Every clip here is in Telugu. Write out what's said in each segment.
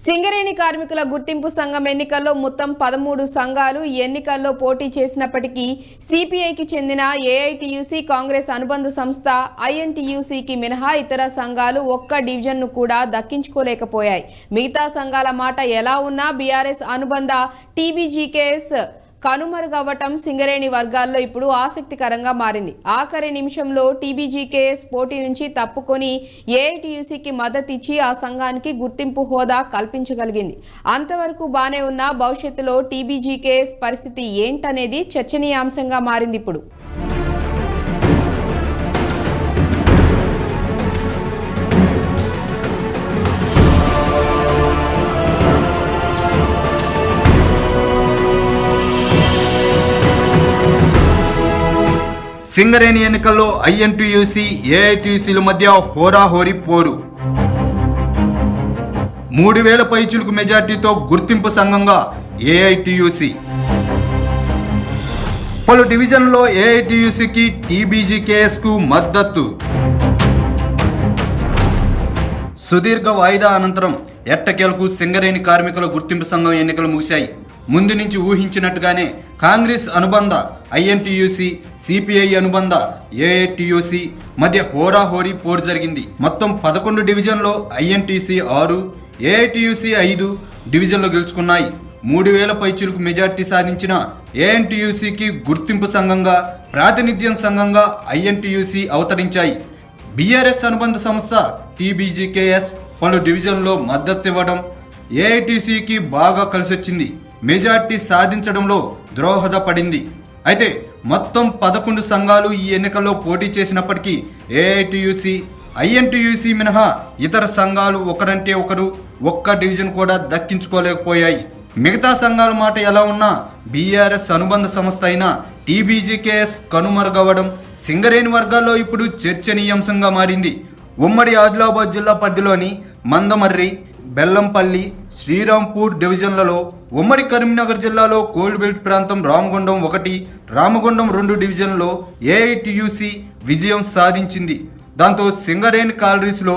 సింగరేణి కార్మికుల గుర్తింపు సంఘం ఎన్నికల్లో మొత్తం 13 సంఘాలు ఎన్నికల్లో పోటీ చేసినప్పటికీ సిపిఐకి చెందిన ఏఐటియుసి కాంగ్రెస్ అనుబంధ సంస్థ ఐఎన్టీయూసీకి మినహా ఇతర సంఘాలు ఒక్క డివిజన్ను కూడా దక్కించుకోలేకపోయాయి. మిగతా సంఘాల మాట ఎలా ఉన్నా బీఆర్ఎస్ అనుబంధ టీబీజీకేఎస్ కనుమరుగవ్వటం సింగరేణి వర్గాల్లో ఇప్పుడు ఆసక్తికరంగా మారింది. ఆఖరి నిమిషంలో టీబీజీకేఎస్ పోటీ నుంచి తప్పుకొని ఏఐటీయూసీకి మద్దతు ఇచ్చి ఆ సంఘానికి గుర్తింపు హోదా కల్పించగలిగింది. అంతవరకు బానే ఉన్న భవిష్యత్తులో టీబీజీకేఎస్ పరిస్థితి ఏంటనేది చర్చనీయాంశంగా మారింది. ఇప్పుడు సింగరేణి ఎన్నికల్లో ఐఎన్టీయూసీ ఏఐటీయూసీల మధ్య హోరాహోరీ పోరు. 3000 పైచులకు మెజార్టీతో గుర్తింపు సంఘంగా ఏఐటీయూసీ. పలు డివిజన్లో ఏఐటీయూసీకి టీబీజీకేఎస్కు మద్దతు. సుదీర్ఘ వాయిదా అనంతరం ఎట్టకేలకు సింగరేణి కార్మికుల గుర్తింపు సంఘం ఎన్నికలు ముగిశాయి. ముందు నుంచి ఊహించినట్టుగానే కాంగ్రెస్ అనుబంధ ఐఎన్టీయూసీ, సిపిఐ అనుబంధ ఏఐటీయూసీ మధ్య హోరాహోరీ పోరు జరిగింది. మొత్తం 11 డివిజన్లో ఐఎన్టీసీ 6, ఏఐటీయూసీ 5 డివిజన్లు గెలుచుకున్నాయి. 3000 పైచులకు మెజార్టీ సాధించిన ఏఎన్టీయూసీకి గుర్తింపు సంఘంగా, ప్రాతినిధ్యం సంఘంగా ఐఎన్టీయూసీ అవతరించాయి. బీఆర్ఎస్ అనుబంధ సంస్థ టీబీజీకేఎస్ పలు డివిజన్లో మద్దతు ఇవ్వడం ఏఐటీసీకి బాగా కలిసొచ్చింది. మెజార్టీ సాధించడంలో దోహదపడింది. అయితే మొత్తం 11 సంఘాలు ఈ ఎన్నికల్లో పోటీ చేసినప్పటికీ ఏఐటీయూసీ, ఐఎన్టీయూసీ మినహా ఇతర సంఘాలు ఒకరంటే ఒకరు ఒక్క డివిజన్ కూడా దక్కించుకోలేకపోయాయి. మిగతా సంఘాల మాట ఎలా ఉన్నా బీఆర్ఎస్ అనుబంధ సంస్థ అయిన టీబీజీకేఎస్ కనుమరుగవ్వడం సింగరేణి వర్గాల్లో ఇప్పుడు చర్చనీయాంశంగా మారింది. ఉమ్మడి ఆదిలాబాద్ జిల్లా పరిధిలోని మందమర్రి, బెల్లంపల్లి, శ్రీరాంపూర్ డివిజన్లలో, ఉమ్మడి కరీంనగర్ జిల్లాలో కోల్బెల్ట్ ప్రాంతం రామగుండం 1, రామగుండం 2 డివిజన్లో ఏఐటీయూసీ విజయం సాధించింది. దాంతో సింగరేణి కాలరీస్లో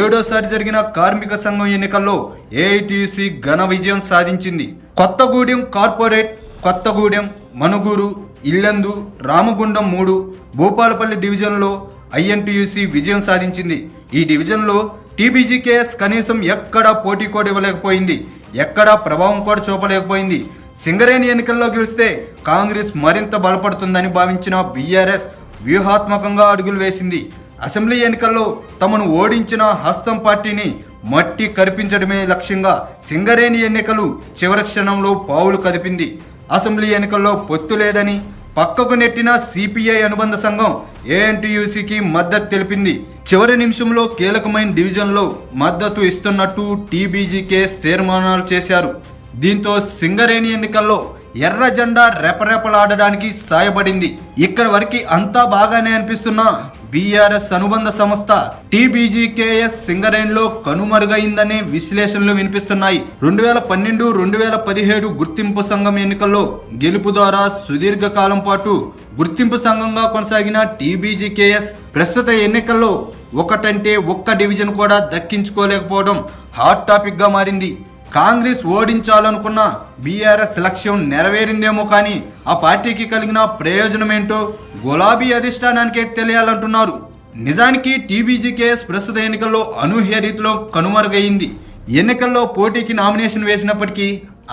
7వసారి జరిగిన కార్మిక సంఘం ఎన్నికల్లో ఏఐటీయూసీ ఘన విజయం సాధించింది. కొత్తగూడెం కార్పొరేట్, కొత్తగూడెం, మనుగూరు, ఇల్లందు, రామగుండం 3, భూపాలపల్లి డివిజన్లో ఐఎన్టీయూసీ విజయం సాధించింది. ఈ డివిజన్లో టీబీజీకేఎస్ కనీసం ఎక్కడా పోటీ కూడా ఇవ్వలేకపోయింది, ఎక్కడా ప్రభావం కూడా చూపలేకపోయింది. సింగరేణి ఎన్నికల్లో గెలిస్తే కాంగ్రెస్ మరింత బలపడుతుందని భావించిన బీఆర్ఎస్ వ్యూహాత్మకంగా అడుగులు వేసింది. అసెంబ్లీ ఎన్నికల్లో తమను ఓడించిన హస్తం పార్టీని మట్టి కరిపించడమే లక్ష్యంగా సింగరేణి ఎన్నికలు చివరి క్షణంలో పావులు కదిపింది. అసెంబ్లీ ఎన్నికల్లో పొత్తు లేదని పక్కకు నెట్టిన సిపిఐ అనుబంధ సంఘం ఏఎన్టీయూసీకి మద్దతు తెలిపింది. చివరి నిమిషంలో కీలకమైన డివిజన్లో మద్దతు ఇస్తున్నట్టు టీబీజీకేఎస్ తీర్మానాలు చేశారు. దీంతో సింగరేణి ఎన్నికల్లో ఎర్ర జెండా రెపరెపలాడడానికి సాయపడింది. ఇక్కడి వరకు అంతా బాగానే అనిపిస్తున్నా బీఆర్ఎస్ అనుబంధ సంస్థ టీబీజీకేఎస్ సింగరేణిలో కనుమరుగైందనే విశ్లేషణలు వినిపిస్తున్నాయి. 2012, 2017 గుర్తింపు సంఘం ఎన్నికల్లో గెలుపు ద్వారా సుదీర్ఘకాలం పాటు గుర్తింపు సంఘంగా కొనసాగిన టీబీజీకేఎస్ ప్రస్తుత ఎన్నికల్లో ఒకటంటే ఒక్క డివిజన్ కూడా దక్కించుకోలేకపోవడం హాట్ టాపిక్ గా మారింది. కాంగ్రెస్ ఓడించాలనుకున్న బీఆర్ఎస్ లక్ష్యం నెరవేరిందేమో కానీ ఆ పార్టీకి కలిగిన ప్రయోజనమేంటో గులాబీ అధిష్టానానికే తెలియాలంటున్నారు. నిజానికి టీబీజీకేఎస్ ప్రస్తుత ఎన్నికల్లో అనూహ్య రీతిలో కనుమరుగైంది. ఎన్నికల్లో పోటీకి నామినేషన్ వేసినప్పటికీ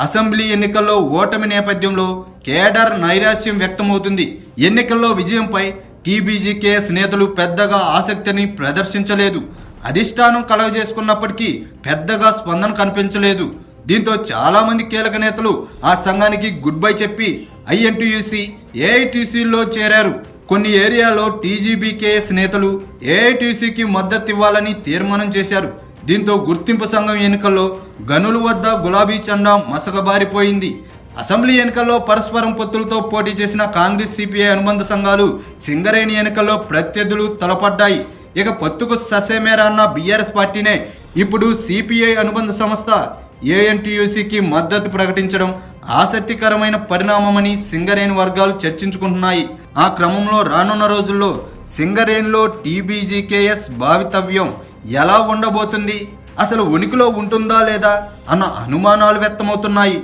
అసెంబ్లీ ఎన్నికల్లో ఓటమి నేపథ్యంలో కేడర్ నైరాశ్యం వ్యక్తమవుతుంది. ఎన్నికల్లో విజయంపై టీబీజీకేఎస్ నేతలు పెద్దగా ఆసక్తిని ప్రదర్శించలేదు. అధిష్టానం కలగజేసుకున్నప్పటికీ పెద్దగా స్పందన కనిపించలేదు. దీంతో చాలా మంది కీలక నేతలు ఆ సంఘానికి గుడ్ బై చెప్పి ఐఎన్టీయూసీ, ఏఐటీసీలో చేరారు. కొన్ని ఏరియాలో టీజీబీకేఎస్ నేతలు ఏఐటీసీకి మద్దతు ఇవ్వాలని తీర్మానం చేశారు. దీంతో గుర్తింపు సంఘం ఎన్నికల్లో గనుల వద్ద గులాబీ జెండా మసకబారిపోయింది. అసెంబ్లీ ఎన్నికల్లో పరస్పరం పొత్తులతో పోటీ చేసిన కాంగ్రెస్, సిపిఐ అనుబంధ సంఘాలు సింగరేణి ఎన్నికల్లో ప్రత్యర్థులు తలపడ్డాయి. ఇక పొత్తుకు ససేమేరా అన్న బీఆర్ఎస్ పార్టీనే ఇప్పుడు సిపిఐ అనుబంధ సంస్థ ఏఎన్టీయూసీకి మద్దతు ప్రకటించడం ఆసక్తికరమైన పరిణామమని సింగరేణి వర్గాలు చర్చించుకుంటున్నాయి. ఆ క్రమంలో రానున్న రోజుల్లో సింగరేణిలో టీబీజీకేఎస్ భావితవ్యం ఎలా ఉండబోతుంది అసలు ఉనికిలో ఉంటుందా లేదా అన్న అనుమానాలు వ్యక్తమవుతున్నాయి.